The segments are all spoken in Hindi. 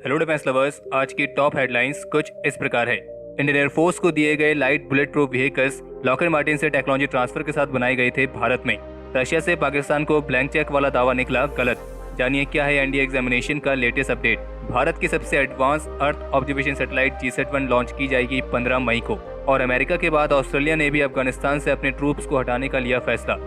हेलो डिफेंस लवर्स, आज की टॉप हेडलाइंस कुछ इस प्रकार है। इंडियन एयरफोर्स को दिए गए light bullet proof vehicles Lockheed Martin से टेक्नोलॉजी ट्रांसफर के साथ बनाए गए थे भारत में। रशिया से पाकिस्तान को ब्लैंक चेक वाला दावा निकला गलत। जानिए क्या है एनडीए एग्जामिनेशन का लेटेस्ट अपडेट। भारत की सबसे advance earth observation satellite GSAT-1 launch की जाएगी 15 मई को। और अमेरिका के बाद ऑस्ट्रेलिया ने भी अफगानिस्तान से अपने ट्रूप्स को हटाने का लिया फैसला।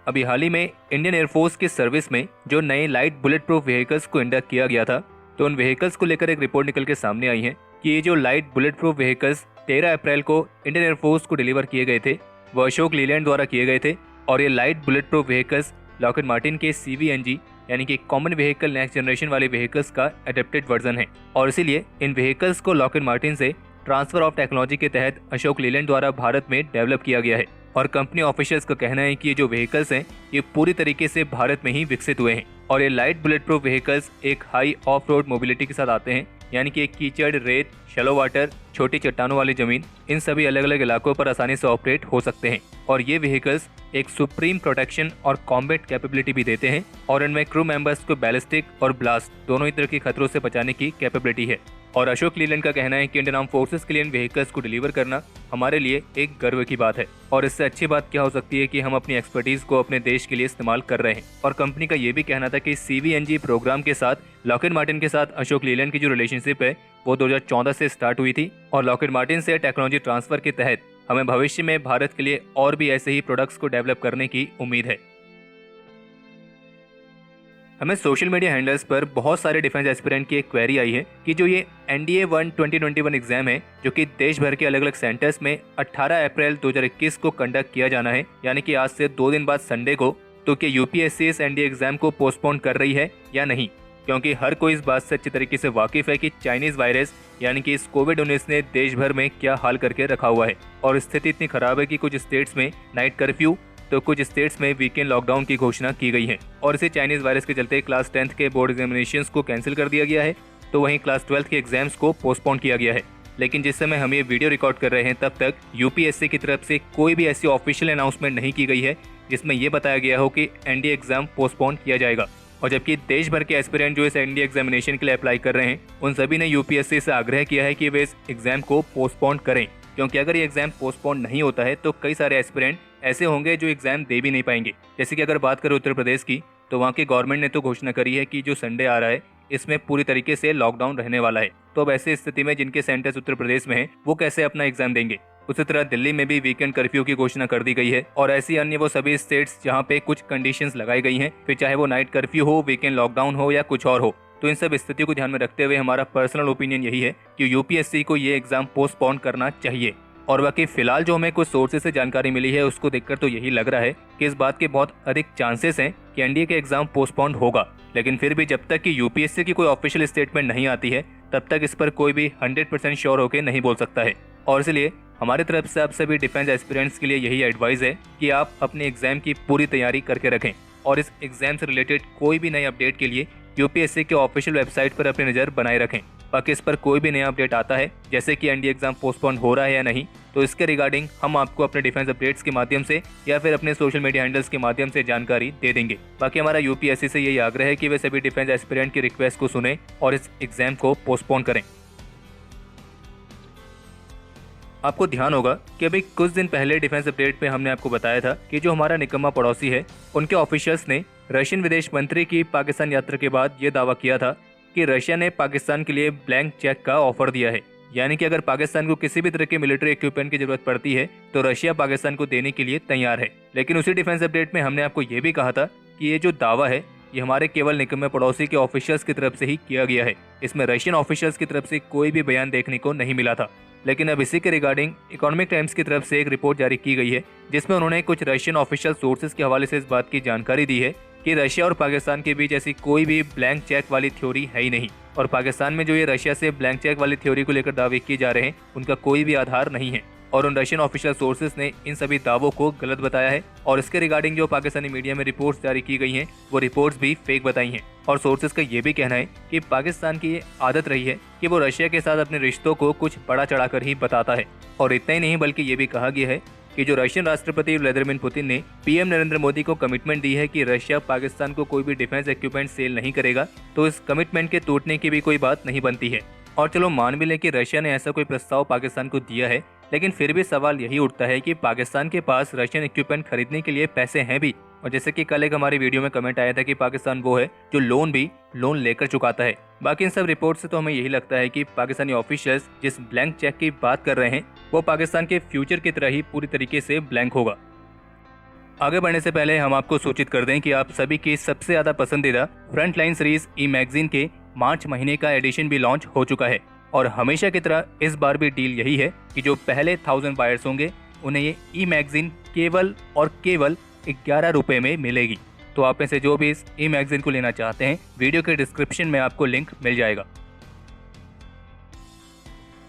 अभी हाल ही में इंडियन एयरफोर्स की सर्विस में जो नए लाइट बुलेट प्रूफ व्हीकल्स को इंडक्ट किया गया था, तो उन व्हीकल्स को लेकर एक रिपोर्ट निकल के सामने आई है कि ये जो लाइट बुलेट प्रूफ व्हीकल्स 13 अप्रैल को इंडियन एयरफोर्स को डिलीवर किए गए थे, वो अशोक लीलैंड द्वारा किए गए थे। और ये light bullet proof vehicles Lockheed Martin के CVNG यानी कि कॉमन व्हीकल नेक्स्ट जनरेशन वाले व्हीकल्स का एडेप्टेड वर्जन है। और इसीलिए इन व्हीकल्स को लॉकहीड मार्टिन से ट्रांसफर ऑफ टेक्नोलॉजी के तहत अशोक लीलैंड द्वारा भारत में डेवलप किया गया है। और कंपनी ऑफिशियल्स का कहना है कि ये जो व्हीकल्स हैं ये पूरी तरीके से भारत में ही विकसित हुए हैं। और ये लाइट बुलेट प्रूफ व्हीकल्स एक हाई ऑफ रोड मोबिलिटी के साथ आते हैं, यानी कि एक कीचड़, रेत, शैलो वाटर, छोटी चट्टानों वाली जमीन, इन सभी अलग अलग इलाकों पर आसानी से ऑपरेट हो सकते हैं। और ये व्हीकल्स एक सुप्रीम प्रोटेक्शन और कॉम्बैट कैपेबिलिटी भी देते हैं। और इनमें क्रू मेंबर्स को बैलिस्टिक और ब्लास्ट दोनों ही तरह के खतरों से बचाने की कैपेबिलिटी है। और अशोक लीलैंड का कहना है कि इंडियन आर्म फोर्सेस के लिए इन व्हीकल्स को डिलीवर करना हमारे लिए एक गर्व की बात है। और इससे अच्छी बात क्या हो सकती है कि हम अपनी एक्सपर्टीज को अपने देश के लिए इस्तेमाल कर रहे हैं। और कंपनी का ये भी कहना था कि CVNG प्रोग्राम के साथ लॉकहीड मार्टिन के साथ अशोक लीलैंड की जो रिलेशनशिप है वो 2014 से स्टार्ट हुई थी। और लॉकहीड मार्टिन से टेक्नोलॉजी ट्रांसफर के तहत हमें भविष्य में भारत के लिए और भी ऐसे ही प्रोडक्ट्स को डेवलप करने की उम्मीद है। हमें सोशल मीडिया हैंडल्स पर बहुत सारे डिफेंस एस्पिरेंट की एक क्वेरी आई है कि जो ये NDA 1 2021 एग्जाम है, जो कि देश भर के अलग अलग सेंटर्स में 18 अप्रैल 2021 को कंडक्ट किया जाना है, यानी कि आज से 2 दिन बाद संडे को, तो क्या UPSC इस NDA एग्जाम को पोस्टपोन कर रही है या नहीं। क्योंकि हर कोई इस बात से अच्छी तरीके से वाकिफ है कि चाइनीज वायरस यानी कि इस कोविड-19 ने देश भर में क्या हाल करके रखा हुआ है। और स्थिति इतनी खराब है कि कुछ स्टेट्स में नाइट कर्फ्यू, तो कुछ स्टेट्स में वीकेंड लॉकडाउन की घोषणा की गई है। और इसे चाइनीज वायरस के चलते क्लास 10th के बोर्ड एग्जामिनेशंस को कैंसिल कर दिया गया है, तो वहीं क्लास 12th के एग्जाम्स को पोस्टपोन किया गया है। लेकिन जिस समय हम ये वीडियो रिकॉर्ड कर रहे हैं तब तक UPSC की तरफ से कोई भी ऐसी ऑफिशियल अनाउंसमेंट नहीं की गई है जिसमें यह बताया गया हो कि NDA एग्जाम पोस्टपोन किया जाएगा। और जबकि देश भर के एस्पिरेंट जो इस NDA एग्जामिनेशन के लिए अप्लाई कर रहे हैं, उन सभी ने UPSC से आग्रह किया है कि वे इस एग्जाम को पोस्टपोन करें। क्योंकि अगर ये एग्जाम पोस्टपोन नहीं होता है तो कई सारे एस्पिरेंट ऐसे होंगे जो एग्जाम दे भी नहीं पाएंगे। जैसे कि अगर बात करें उत्तर प्रदेश की, तो वहाँ की गवर्नमेंट ने तो घोषणा करी है कि जो संडे आ रहा है इसमें पूरी तरीके से लॉकडाउन रहने वाला है। तो अब ऐसी स्थिति में जिनके सेंटर्स उत्तर प्रदेश में हैं, वो कैसे अपना एग्जाम देंगे। उसी तरह दिल्ली में भी वीकेंड कर्फ्यू की घोषणा कर दी गई है। और ऐसी अन्य वो सभी स्टेट्स जहाँ पे कुछ कंडीशंस लगाई गई हैं, फिर चाहे वो नाइट कर्फ्यू हो, वीकेंड लॉकडाउन हो या कुछ और हो। तो इन सब स्थितियों को ध्यान में रखते हुए हमारा पर्सनल ओपिनियन यही है कि UPSC को ये एग्जाम पोस्टपोन करना चाहिए। और बाकी फिलहाल जो हमें कुछ सोर्सेज से जानकारी मिली है उसको देखकर तो यही लग रहा है कि इस बात के बहुत अधिक चांसेस हैं कि NDA के एग्जाम पोस्टपोन होगा। लेकिन फिर भी जब तक कि UPSC की कोई ऑफिशियल स्टेटमेंट नहीं आती है तब तक इस पर कोई भी 100% श्योर होकर नहीं बोल सकता है। और इसलिए हमारी तरफ से आप सभी डिफेंस एस्पिरेंट्स के लिए यही एडवाइस है कि आप अपने एग्जाम की पूरी तैयारी करके रखें। और इस एग्जाम से रिलेटेड कोई भी नए अपडेट के लिए UPSC के ऑफिशियल वेबसाइट पर अपनी नज़र बनाए रखें। बाकी इस पर कोई भी नया अपडेट आता है, जैसे कि NDA एग्जाम पोस्टपोन हो रहा है या नहीं, तो इसके रिगार्डिंग हम आपको अपने डिफेंस अपडेट्स के माध्यम से या फिर अपने सोशल मीडिया हैंडल्स के माध्यम से जानकारी दे देंगे। बाकी हमारा UPSC से यही आग्रह है कि वे सभी डिफेंस एस्पिरेंट की रिक्वेस्ट को सुने और इस एग्जाम को पोस्टपोन करें। आपको ध्यान होगा कि अभी कुछ दिन पहले डिफेंस अपडेट पे हमने आपको बताया था कि जो हमारा निकम्मा पड़ोसी है, उनके ऑफिशियल्स ने रशियन विदेश मंत्री की पाकिस्तान यात्रा के बाद ये दावा किया था कि रशिया ने पाकिस्तान के लिए ब्लैंक चेक का ऑफर दिया है। यानी कि अगर पाकिस्तान को किसी भी तरह के मिलिट्री इक्विपमेंट की जरूरत पड़ती है तो रशिया पाकिस्तान को देने के लिए तैयार है। लेकिन उसी डिफेंस अपडेट में हमने आपको ये भी कहा था कि ये जो दावा है ये हमारे केवल निकम्मे पड़ोसी के ऑफिशियल्स की तरफ से ही किया गया है। इसमें रशियन ऑफिशियल्स की तरफ से कोई भी बयान देखने को नहीं मिला था। लेकिन अब इसी के रिगार्डिंग इकोनॉमिक टाइम्स की तरफ से एक रिपोर्ट जारी की गई है जिसमें उन्होंने कुछ रशियन ऑफिशियल सोर्सेज के हवाले से इस बात की जानकारी दी है कि रशिया और पाकिस्तान के बीच ऐसी कोई भी ब्लैंक चेक वाली थ्योरी है ही नहीं। और पाकिस्तान में जो ये रशिया से ब्लैंक चेक वाली थ्योरी को लेकर दावे किए जा रहे हैं उनका कोई भी आधार नहीं है। और उन रशियन ऑफिशियल सोर्सेस ने इन सभी दावों को गलत बताया है और इसके रिगार्डिंग जो पाकिस्तानी मीडिया में रिपोर्ट्स जारी की गई हैं वो रिपोर्ट्स भी फेक बताई हैं। और सोर्सेस का ये भी कहना है कि पाकिस्तान की ये आदत रही है कि वो रशिया के साथ अपने रिश्तों को कुछ बड़ा चढ़ाकर ही बताता है। और इतना ही नहीं बल्कि ये भी कहा गया है कि जो रशियन राष्ट्रपति व्लादिमीर पुतिन ने पीएम नरेंद्र मोदी को कमिटमेंट दी है कि रशिया पाकिस्तान को कोई भी डिफेंस इक्विपमेंट सेल नहीं करेगा, तो इस कमिटमेंट के टूटने की भी कोई बात नहीं बनती है। और चलो मान भी लें कि रशिया ने ऐसा कोई प्रस्ताव पाकिस्तान को दिया है, लेकिन फिर भी सवाल यही उठता है कि पाकिस्तान के पास रशियन इक्विपमेंट खरीदने के लिए पैसे हैं भी। और जैसे कि कल एक हमारी वीडियो में कमेंट आया था कि पाकिस्तान वो है जो लोन लेकर चुकाता है। बाकी इन सब रिपोर्ट से तो हमें यही लगता है कि पाकिस्तानी ऑफिशियल्स जिस ब्लैंक चेक की बात कर रहे हैं वो पाकिस्तान के फ्यूचर की तरह ही पूरी तरीके से ब्लैंक होगा। आगे बढ़ने से पहले हम आपको सूचित कर दें कि आप सभी की सबसे ज्यादा पसंदीदा फ्रंटलाइन सीरीज ई मैगजीन के मार्च महीने का एडिशन भी लॉन्च हो चुका है। और हमेशा की तरह इस बार भी डील यही है कि जो पहले 1000 बायर्स होंगे उन्हें ये ई मैगजीन केवल और केवल 11 रुपए में मिलेगी। तो आप में से जो भी इस ई मैगजीन को लेना चाहते हैं, वीडियो के डिस्क्रिप्शन में आपको लिंक मिल जाएगा।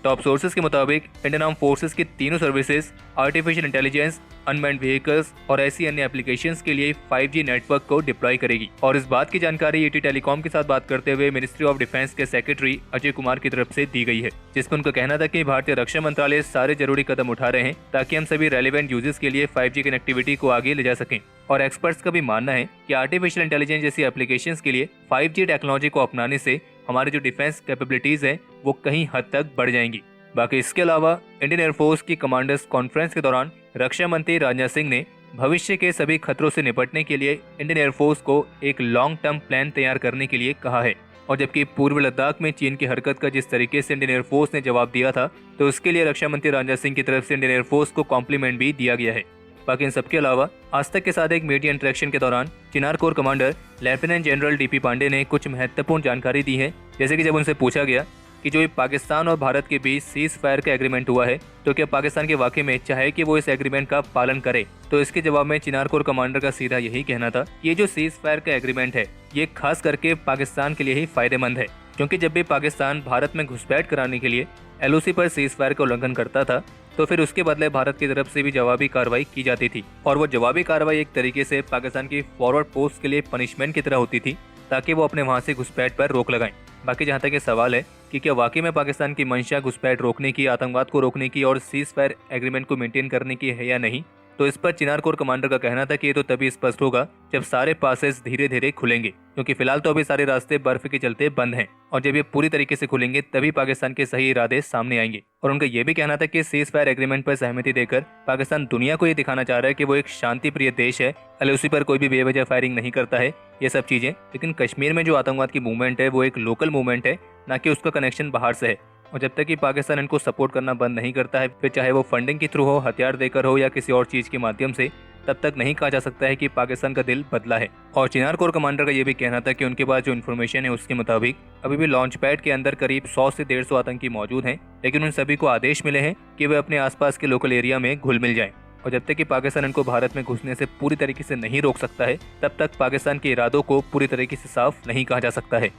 टॉप सोर्सेज के मुताबिक इंडियन आर्म फोर्सेज की तीनों services artificial intelligence, unmanned vehicles और ऐसी अन्य एप्लीकेशंस के लिए 5G नेटवर्क को डिप्लॉय करेगी। और इस बात की जानकारी ईटी टेलीकॉम के साथ बात करते हुए मिनिस्ट्री ऑफ डिफेंस के सेक्रेटरी अजय कुमार की तरफ से दी गई है, जिसमें उनका कहना था कि भारतीय रक्षा मंत्रालय सारे जरूरी कदम उठा रहे हैं ताकि हम सभी रेलेवेंट यूजर्स के लिए 5G कनेक्टिविटी को आगे ले जा सकें। और एक्सपर्ट्स का भी मानना है कि आर्टिफिशियल इंटेलिजेंस जैसी एप्लीकेशंस के लिए 5G टेक्नोलॉजी को अपनाने से हमारी जो डिफेंस कैपेबिलिटीज है वो कहीं हद तक बढ़ जाएंगी। बाकी इसके अलावा इंडियन एयरफोर्स की कमांडर्स कॉन्फ्रेंस के दौरान रक्षा मंत्री राजनाथ सिंह ने भविष्य के सभी खतरों से निपटने के लिए इंडियन एयरफोर्स को एक लॉन्ग टर्म प्लान तैयार करने के लिए कहा है। और जबकि पूर्व लद्दाख में चीन की हरकत का जिस तरीके से इंडियन एयरफोर्स ने जवाब दिया था, तो उसके लिए रक्षा मंत्री राजनाथ सिंह की तरफ से इंडियन एयरफोर्स को कॉम्प्लीमेंट भी दिया गया है। बाकी इन सबके अलावा आज तक के साथ एक मीडिया इंटरेक्शन के दौरान Chinar corps commander lieutenant general DP Pande ने कुछ महत्वपूर्ण जानकारी दी है। जैसे कि जब उनसे पूछा गया कि जो ये पाकिस्तान और भारत के बीच सीज फायर का एग्रीमेंट हुआ है, तो क्या पाकिस्तान के वाकई में चाहे कि वो इस एग्रीमेंट का पालन करे, तो इसके जवाब में चिनार कोर कमांडर का सीधा यही कहना था कि ये जो सीज फायर का एग्रीमेंट है ये खास करके पाकिस्तान के लिए ही फायदेमंद है, क्योंकि जब भी पाकिस्तान भारत में घुसपैठ कराने के लिए LOC पर सीज फायर का उल्लंघन करता था, तो फिर उसके बदले भारत की तरफ से भी जवाबी कार्रवाई की जाती थी। और वो जवाबी कार्रवाई एक तरीके से पाकिस्तान की फॉरवर्ड पोस्ट के लिए पनिशमेंट की तरह होती थी, ताकि वो अपने वहां से घुसपैठ पर रोक लगाएं। बाकी जहां तक ये सवाल है कि क्या वाकई में पाकिस्तान की मंशा घुसपैठ रोकने की, आतंकवाद को रोकने की और सीज फायर एग्रीमेंट को मेंटेन करने की है या नहीं, तो इस पर चिनार कोर कमांडर का कहना था कि ये तो तभी स्पष्ट होगा जब सारे पासेस धीरे धीरे खुलेंगे, क्योंकि फिलहाल तो अभी सारे रास्ते बर्फ के चलते बंद हैं, और जब ये पूरी तरीके से खुलेंगे तभी पाकिस्तान के सही इरादे सामने आएंगे। और उनका ये भी कहना था कि सीज फायर एग्रीमेंट पर सहमति देकर पाकिस्तान दुनिया को ये दिखाना चाह रहा है कि वो एक शांति प्रिय देश है, LOC पर कोई भी बेवजह फायरिंग नहीं करता है, ये सब चीजें। लेकिन कश्मीर में जो आतंकवाद की मूवमेंट है वो एक लोकल मूवमेंट है, ना कि उसका कनेक्शन बाहर से है। और जब तक कि पाकिस्तान इनको सपोर्ट करना बंद नहीं करता है, फिर चाहे वो फंडिंग के थ्रू हो, हथियार देकर हो या किसी और चीज के माध्यम से, तब तक नहीं कहा जा सकता है कि पाकिस्तान का दिल बदला है। और चिनार कोर कमांडर का ये भी कहना था कि उनके पास जो इन्फॉर्मेशन है उसके मुताबिक अभी भी लॉन्च पैड के अंदर करीब 100 से 150 आतंकी मौजूद हैं, लेकिन उन सभी को आदेश मिले हैं कि वे अपने आसपास के लोकल एरिया में घुल मिल जाएं। और जब तक कि पाकिस्तान इनको भारत में घुसने से पूरी तरीके से नहीं रोक सकता है, तब तक पाकिस्तान के इरादों को पूरी तरीके से साफ नहीं कहा जा सकता है।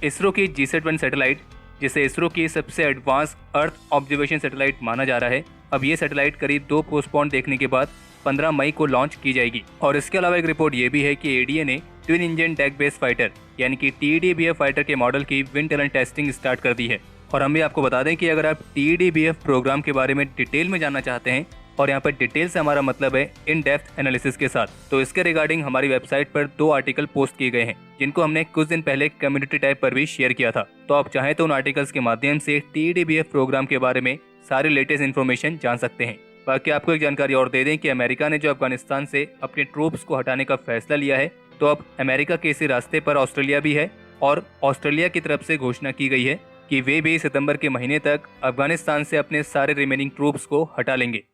इसरो की GSAT-1 सैटेलाइट, जिसे इसरो की सबसे एडवांस अर्थ ऑब्जर्वेशन सैटेलाइट माना जा रहा है, अब ये सैटेलाइट करीब 2 पोस्टपोन देखने के बाद 15 मई को लॉन्च की जाएगी। और इसके अलावा एक रिपोर्ट ये भी है कि ADA ने twin engine deck based fighter यानी कि TED-BF फाइटर के मॉडल की विंड टनल टेस्टिंग स्टार्ट कर दी है। और हम भी आपको बता दें कि अगर आप TED-BF प्रोग्राम के बारे में डिटेल में जानना चाहते हैं, और यहाँ पर डिटेल से हमारा मतलब है इन डेप्थ एनालिसिस के साथ, तो इसके रिगार्डिंग हमारी वेबसाइट पर 2 आर्टिकल पोस्ट किए गए हैं, जिनको हमने कुछ दिन पहले कम्युनिटी टैब पर भी शेयर किया था। तो आप चाहें तो उन आर्टिकल्स के माध्यम से TED-BF प्रोग्राम के बारे में सारी लेटेस्ट इन्फॉर्मेशन जान सकते हैं। बाकी आपको एक जानकारी और दे दें कि अमेरिका ने जो अफगानिस्तान से अपने ट्रूप्स को हटाने का फैसला लिया है, तो अब अमेरिका के इसी रास्ते पर ऑस्ट्रेलिया भी है, और ऑस्ट्रेलिया की तरफ से घोषणा की गई है कि वे भी सितंबर के महीने तक अफगानिस्तान से अपने सारे रिमेनिंग ट्रूप्स को हटा लेंगे।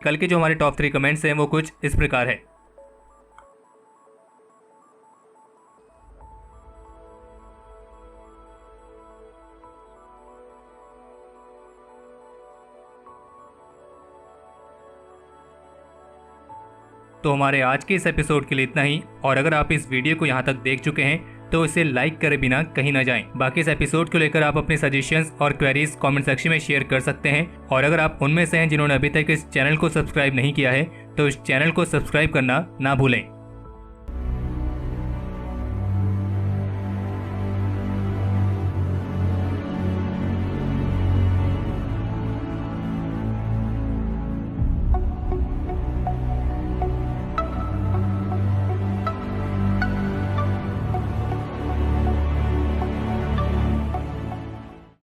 कल के जो हमारे टॉप 3 कमेंट्स हैं वो कुछ इस प्रकार है। तो हमारे आज के इस एपिसोड के लिए इतना ही, और अगर आप इस वीडियो को यहाँ तक देख चुके हैं तो इसे लाइक करे बिना कहीं ना जाएं। बाकी इस एपिसोड को लेकर आप अपने सजेशंस और क्वेरीज कमेंट सेक्शन में शेयर कर सकते हैं, और अगर आप उनमें से हैं जिन्होंने अभी तक इस चैनल को सब्सक्राइब नहीं किया है तो इस चैनल को सब्सक्राइब करना ना भूलें।